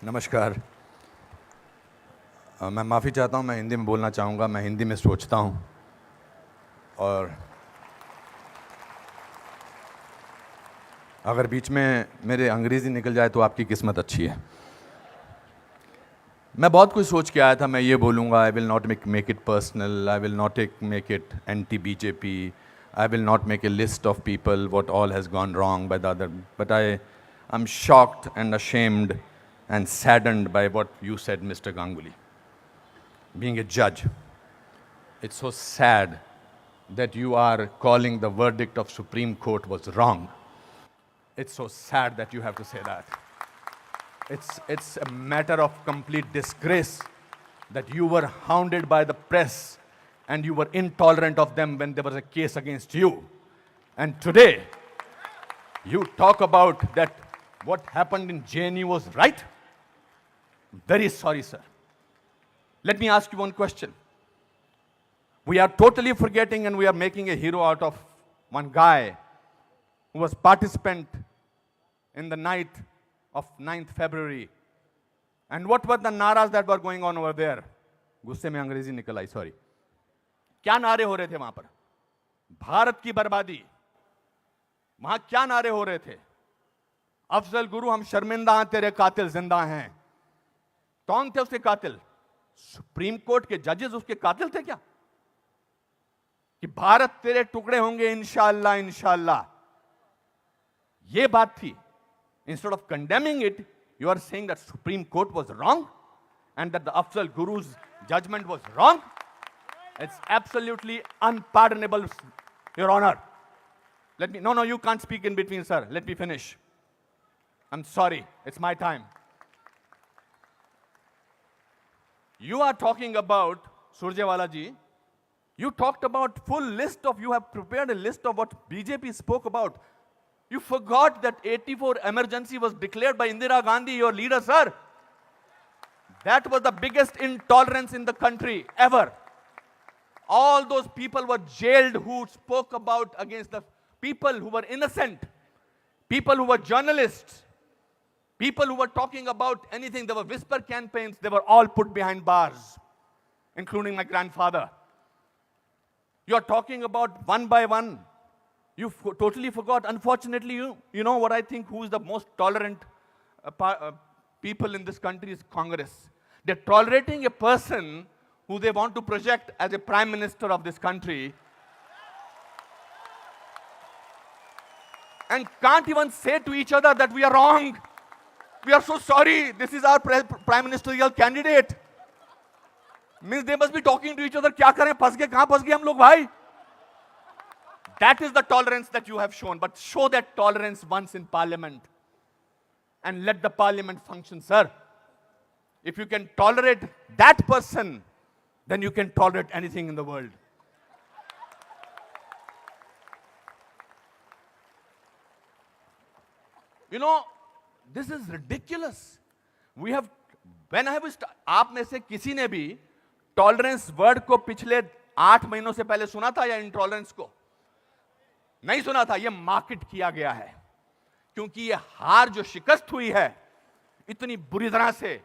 नमस्कार। मैं माफ़ी चाहता हूँ, मैं हिंदी में बोलना चाहूँगा। मैं हिंदी में सोचता हूँ और अगर बीच में मेरे अंग्रेज़ी निकल जाए तो आपकी किस्मत अच्छी है। मैं बहुत कुछ सोच के आया था। मैं ये बोलूँगा, I will not make it personal, I will not make it anti BJP, I will not make a list of people what all has gone wrong by the other, but I am shocked and ashamed and saddened by what you said, Mr. Ganguly. Being a judge, it's so sad that you are calling the verdict of Supreme Court was wrong. It's so sad that you have to say that. It's a matter of complete disgrace that you were hounded by the press and you were intolerant of them when there was a case against you. And today, you talk about that what happened in JNU was right? Very sorry, sir. Let me ask you one question. We are totally forgetting and we are making a hero out of one guy who was participant in the night of 9th February. And what were the naras that were going on over there? गुस्से में अंग्रेजी निकल आई, sorry. क्या नारे हो रहे थे वहां पर? भारत की बर्बादी। वहां क्या नारे हो रहे थे? अफजल गुरु, हम शर्मिंदा हैं, तेरे कातिल जिंदा हैं। कौन थे उसके कातिल? सुप्रीम कोर्ट के जजेस उसके कातिल थे क्या? कि भारत तेरे टुकड़े होंगे इंशाअल्लाह इंशाअल्लाह, ये बात थी। Instead of condemning it, you are saying that Supreme Court was wrong and that the Afzal Guru's judgment was wrong. It's absolutely unpardonable, Your Honor. No, you can't speak in between, sir. Let me finish. I'm sorry. It's my time. You are talking about, Surjewala ji, you talked about you have prepared a list of what BJP spoke about. You forgot that 84 emergency was declared by Indira Gandhi, your leader, sir. That was the biggest intolerance in the country ever. All those people were jailed who spoke about against the people who were innocent, people who were journalists, people who were talking about anything. There were whisper campaigns. They were all put behind bars, including my grandfather. You are talking about one by one. You totally forgot. Unfortunately, you know what I think, who is the most tolerant people in this country is Congress. They're tolerating a person who they want to project as a prime minister of this country and can't even say to each other that we are wrong. We are so sorry. This is our prime ministerial candidate. Means they must be talking to each other. क्या करें? फंस गए, कहां फंस गए हम लोग भाई? That is the tolerance that you have shown. But show that tolerance once in parliament and let the parliament function, sir. If you can tolerate that person, then you can tolerate anything in the world. You know, this is ridiculous. We have, आप में से किसी ने भी tolerance word को पिछले 8 महीनों से पहले सुना था या इंटॉलरेंस को? नहीं सुना था। यह मार्केट किया गया है क्योंकि यह हार जो शिकस्त हुई है इतनी बुरी तरह से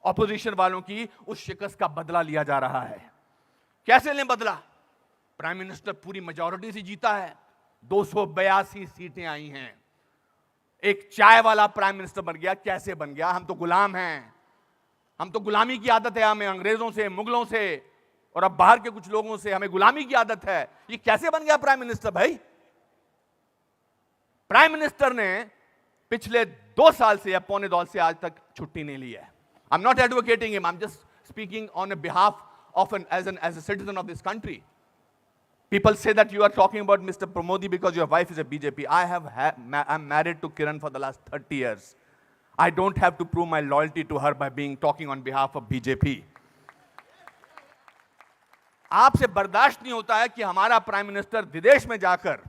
ऑपोजिशन वालों की, उस शिकस्त का बदला लिया जा रहा है। कैसे लें बदला? प्राइम मिनिस्टर पूरी मेजॉरिटी से जीता है, 282 सीटें आई हैं। एक चाय वाला प्राइम मिनिस्टर बन गया। कैसे बन गया? हम तो गुलाम हैं। हम तो गुलामी की आदत है, हमें अंग्रेजों से, मुगलों से और अब बाहर के कुछ लोगों से हमें गुलामी की आदत है। ये कैसे बन गया प्राइम मिनिस्टर भाई? प्राइम मिनिस्टर ने पिछले 2 साल से या पौने 2 से आज तक छुट्टी नहीं ली है। I am not advocating him, I am just speaking on behalf of as a citizen of this country. People say that you are talking about Mr. Pramodi because your wife is a BJP. I'm married to Kiran for the last 30 years. I don't have to prove my loyalty to her by talking on behalf of BJP. आपसे बर्दाश्त नहीं होता है कि हमारा prime minister विदेश में जाकर,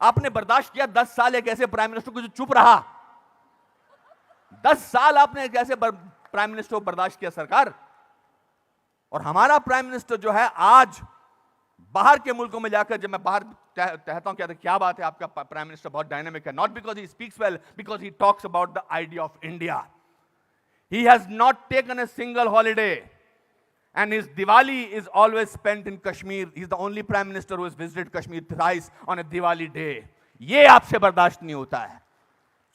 आपने बर्दाश्त किया 10 साल एक ऐसे प्राइम मिनिस्टर को जो चुप रहा। 10 साल आपने एक ऐसे प्राइम मिनिस्टर को बर्दाश्त किया सरकार। और हमारा प्राइम मिनिस्टर जो है आज बाहर के मुल्कों में जाकर, जब मैं बाहर कहता हूं क्या बात है आपका प्राइम मिनिस्टर बहुत डायनामिक है, not because he speaks well, because he talks about the idea of India. He has not taken a single holiday. And his Diwali is always spent in Kashmir. He's the only prime minister who has visited Kashmir thrice on a Diwali day. ये आपसे बर्दाश्त नहीं होता है.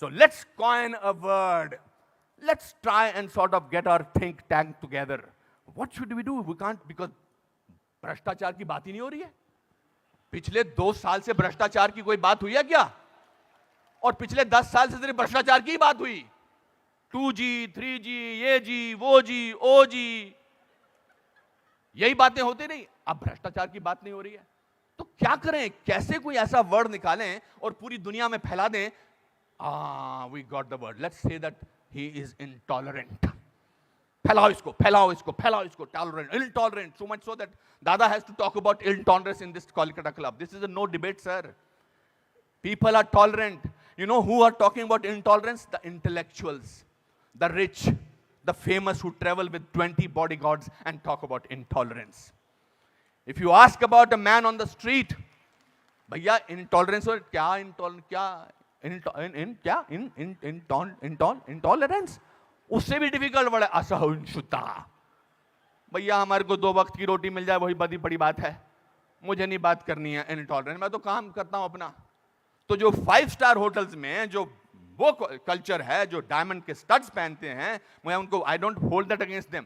So let's coin a word. Let's try and sort of get our think tank together. What should we do? We can't, because भ्रष्टाचार की बात ही नहीं हो रही है. पिछले 2 साल से भ्रष्टाचार की कोई बात हुई है क्या? और पिछले 10 साल से सिर्फ भ्रष्टाचार की बात हुई. 2G, 3G, ये जी, वो जी, ओ जी, यही बातें होती नहीं. अब भ्रष्टाचार की बात नहीं हो रही है. तो क्या करें? कैसे कोई ऐसा वर्ड निकालें और पूरी दुनिया में फैला दें? We got the word. Let's say that he is intolerant. फैलाओ इसको, फैलाओ इसको, फैलाओ इसको. Tolerant, intolerant. So much so that Dada has to talk about intolerance in this Kolkata club. This is a no debate, sir. People are tolerant. You know who are talking about intolerance? The intellectuals, the rich, the famous who travel with 20 bodyguards and talk about intolerance. If you ask about a man on the street, भैया intolerance और क्या intolerance, उससे भी difficult word है असहिष्णुता. भैया हमारे को 2 वक्त की रोटी मिल जाए वही बड़ी बात है. मुझे नहीं बात करनी है इनटॉलरेंस. मैं तो काम करता हूं अपना. तो जो 5 स्टार होटल्स में जो वो कल्चर है, जो डायमंड के स्टड्स पहनते हैं, मैं उनको I don't hold that against them.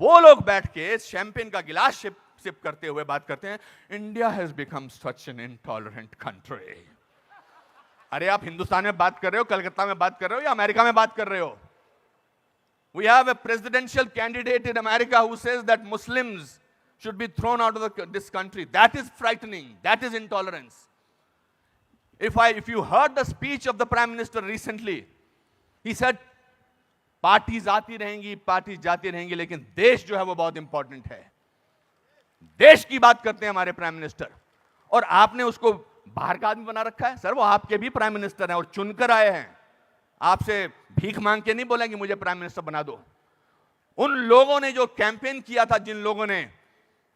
वो लोग बैठ के शैंपेन का गिलास सिप करते हुए बात करते हैं, India has become such an intolerant country. अरे आप हिंदुस्तान में बात कर रहे हो, कलकत्ता में बात कर रहे हो या अमेरिका में बात कर रहे हो? We have a presidential candidate in America who says that Muslims should be thrown out of this country. That is frightening. That is intolerance. If you heard the speech of the Prime Minister recently, he said, parties आती रहेंगी, parties जाती रहेंगी, लेकिन देश जो है वो बहुत इंपॉर्टेंट है. देश की बात करते हैं हमारे प्राइम मिनिस्टर, और आपने उसको बाहर का आदमी बना रखा है. सर वो आपके भी प्राइम मिनिस्टर हैं और चुनकर आए हैं. आपसे भीख मांग के नहीं बोलेंगे मुझे प्राइम मिनिस्टर बना दो. उन लोगों ने जो कैंपेन किया था, जिन लोगों ने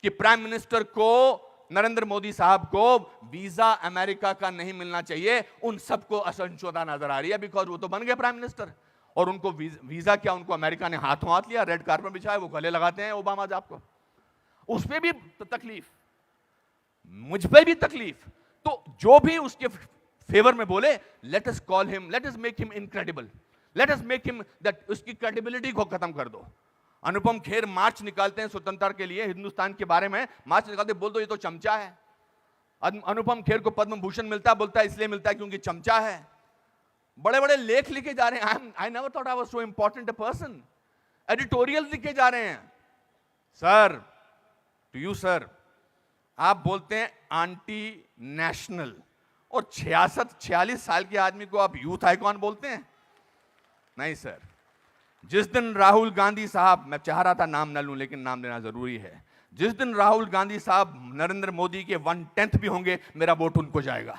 कि प्राइम मिनिस्टर को, नरेंद्र मोदी साहब को वीजा अमेरिका का नहीं मिलना चाहिए, उन सबको असहिष्णुता नजर आ रही है. बिकॉज वो तो बन गए प्राइम मिनिस्टर और उनको वीजा क्या, उनको अमेरिका ने हाथों हाथ लिया, रेड कार्पेट बिछाया, वो गले लगाते हैं ओबामा साहब को. उस पर भी तकलीफ, मुझ पर भी तकलीफ. तो जो भी उसके फेवर में बोले, let us call him, let us make him incredible, let us make him that, उसकी क्रेडिबिलिटी को खत्म कर दो. अनुपम खेर मार्च निकालते हैं स्वतंत्रता के लिए, हिंदुस्तान के बारे में मार्च निकालते, बोल दो ये तो चमचा है. अनुपम खेर को पद्म भूषण मिलता है, बोलता है इसलिए मिलता है क्योंकि चमचा है. बड़े बड़े लेख लिखे जा रहे हैं. I never thought I was so important a person. Editorial लिखे जा रहे हैं. सर, टू यू सर, आप बोलते हैं एंटी नेशनल, और 46 साल के आदमी को आप यूथ आइकॉन बोलते हैं? नहीं सर. जिस दिन राहुल गांधी साहब, मैं चाह रहा था नाम न लूं लेकिन नाम लेना जरूरी है, जिस दिन राहुल गांधी साहब नरेंद्र मोदी के 1/10 भी होंगे, मेरा वोट उनको जाएगा.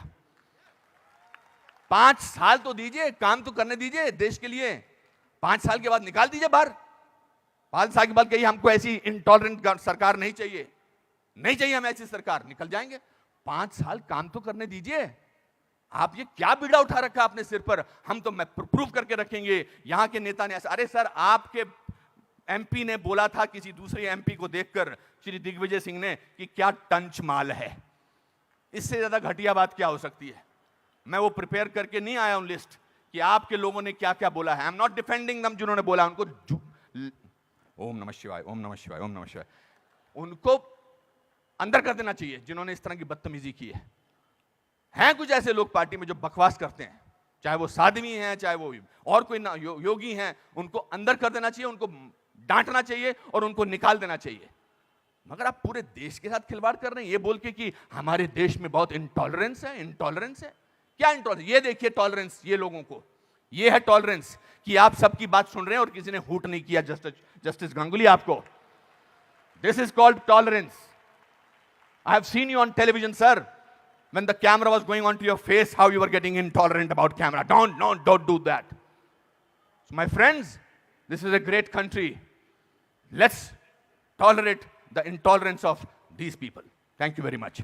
5 साल तो दीजिए, काम तो करने दीजिए देश के लिए. 5 साल के बाद निकाल दीजिए बाहर. 5 साल के बाद कहिए हमको ऐसी इंटॉलरेंट सरकार नहीं चाहिए, नहीं चाहिए हमें ऐसी सरकार, निकल जाएंगे. 5 साल काम तो करने दीजिए. आप ये क्या बीड़ा उठा रखा अपने सिर पर, हम तो मैं प्रूव करके रखेंगे, यहां के नेता ने ऐसा. अरे सर, आपके एमपी ने बोला था किसी दूसरे एमपी को देखकर, श्री दिग्विजय सिंह ने, कि क्या टंच माल है. इससे ज्यादा घटिया बात क्या हो सकती है. मैं वो प्रिपेयर करके नहीं आया हूं लिस्ट कि आपके लोगों ने क्या क्या बोला है. आई एम नॉट डिफेंडिंग दम, जिन्होंने बोला उनको ओम नमः शिवाय, ओम नमः शिवाय, ओम नमः शिवाय, उनको अंदर कर देना चाहिए जिन्होंने इस तरह की बदतमीजी की है. हैं कुछ ऐसे लोग पार्टी में जो बकवास करते हैं, चाहे वो साध्वी हैं, चाहे वो और कोई ना योगी हैं, उनको अंदर कर देना चाहिए, उनको डांटना चाहिए और उनको निकाल देना चाहिए. मगर आप पूरे देश के साथ खिलवाड़ कर रहे हैं ये बोल के कि हमारे देश में बहुत इंटॉलरेंस है. इंटॉलरेंस है क्या? इंटॉलरेंस ये देखिए, टॉलरेंस ये लोगों को, ये है टॉलरेंस कि आप सबकी बात सुन रहे हैं और किसी ने हूट नहीं किया. जस्टिस गांगुली, आपको this is called tolerance. I have seen you on television, sir, when the camera was going on to your face, how you were getting intolerant about camera. Don't do that. So my friends, this is a great country. Let's tolerate the intolerance of these people. Thank you very much.